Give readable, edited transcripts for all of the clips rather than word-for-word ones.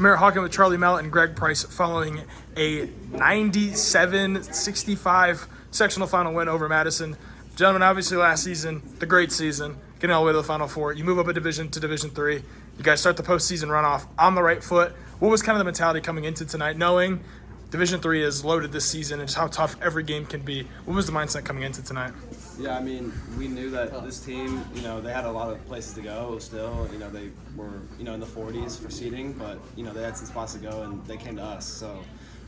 Mayor Hawken with Charlie Mallett and Greg Price following a 97-65 sectional final win over Madison. Gentlemen, obviously last season, the great season, getting all the way to the Final Four. You move up a division to Division III. You guys start the postseason runoff on the right foot. What was kind of the mentality coming into tonight, knowing Division III is loaded this season and just how tough every game can be? What was the mindset coming into tonight? Yeah, I mean, we knew that this team, they had a lot of places to go still. They were, in the 40s for seeding, but, they had some spots to go, and they came to us. So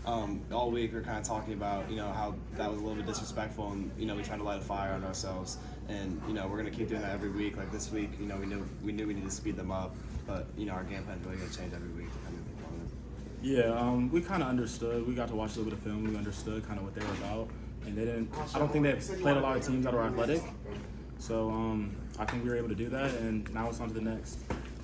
all week we were kind of talking about, how that was a little bit disrespectful, and, we tried to light a fire on ourselves. And, we're going to keep doing that every week. Like this week, we knew we needed to speed them up, but, our game plan's really going to change every week. Yeah, we kind of understood. We got to watch a little bit of film. We understood kind of what they were about. And they didn't. I don't think they played a lot of teams that are athletic. So I think we were able to do that, and now it's on to the next.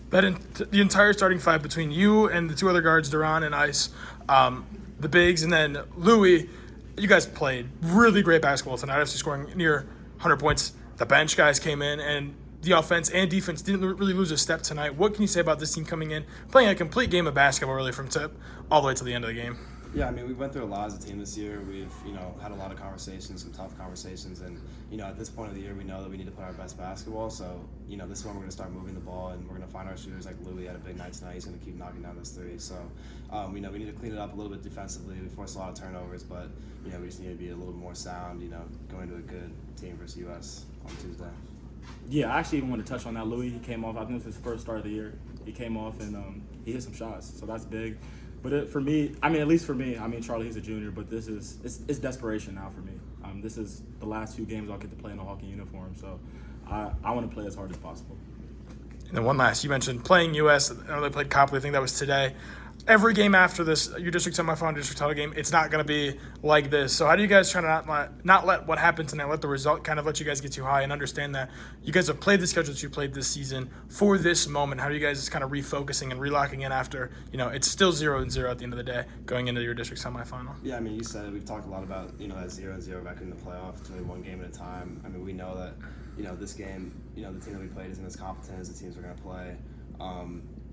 The entire starting five between you and the two other guards, Duran and Ice, the bigs, and then Louis, you guys played really great basketball tonight, obviously scoring near 100 points. The bench guys came in, and the offense and defense didn't really lose a step tonight. What can you say about this team coming in, playing a complete game of basketball really from tip all the way to the end of the game? Yeah, I mean, we went through a lot as a team this year. We've, had a lot of conversations, some tough conversations, and, at this point of the year, we know that we need to play our best basketball. So, this one we're going to start moving the ball, and we're going to find our shooters like Louis had a big night tonight. He's going to keep knocking down those threes. So, we need to clean it up a little bit defensively. We forced a lot of turnovers, but, we just need to be a little more sound, going to a good team versus US on Tuesday. Yeah, I actually even want to touch on that. Louis, he came off. I think it was his first start of the year. He came off and he hit some shots, so that's big. But for me, at least for me, Charlie, he's a junior, but it's desperation now for me. This is the last few games I'll get to play in a Hawken uniform, so I want to play as hard as possible. And then one last, you mentioned playing US. I know they played Copley. I think that was today. Every game after this, your district semifinal, district title game, it's not going to be like this. So how do you guys try to not let what happened tonight, let the result kind of let you guys get too high and understand that you guys have played the schedule that you played this season for this moment? How do you guys just kind of refocusing and relocking in after, it's still 0-0 at the end of the day going into your district semifinal? Yeah, I mean, you said it. We've talked a lot about, that 0-0 back in the playoff, to one game at a time. I mean, we know that, this game, the team that we played isn't as competent as the teams we're going to play.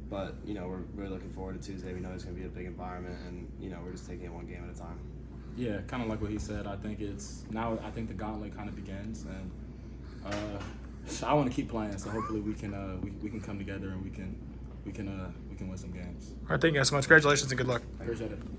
But, we're really looking forward to Tuesday. We know it's going to be a big environment, and, we're just taking it one game at a time. Yeah, kind of like what he said. I think the gauntlet kind of begins, and I want to keep playing. So hopefully we can come together and we can win some games. All right, thank you guys so much. Congratulations and good luck. Appreciate it.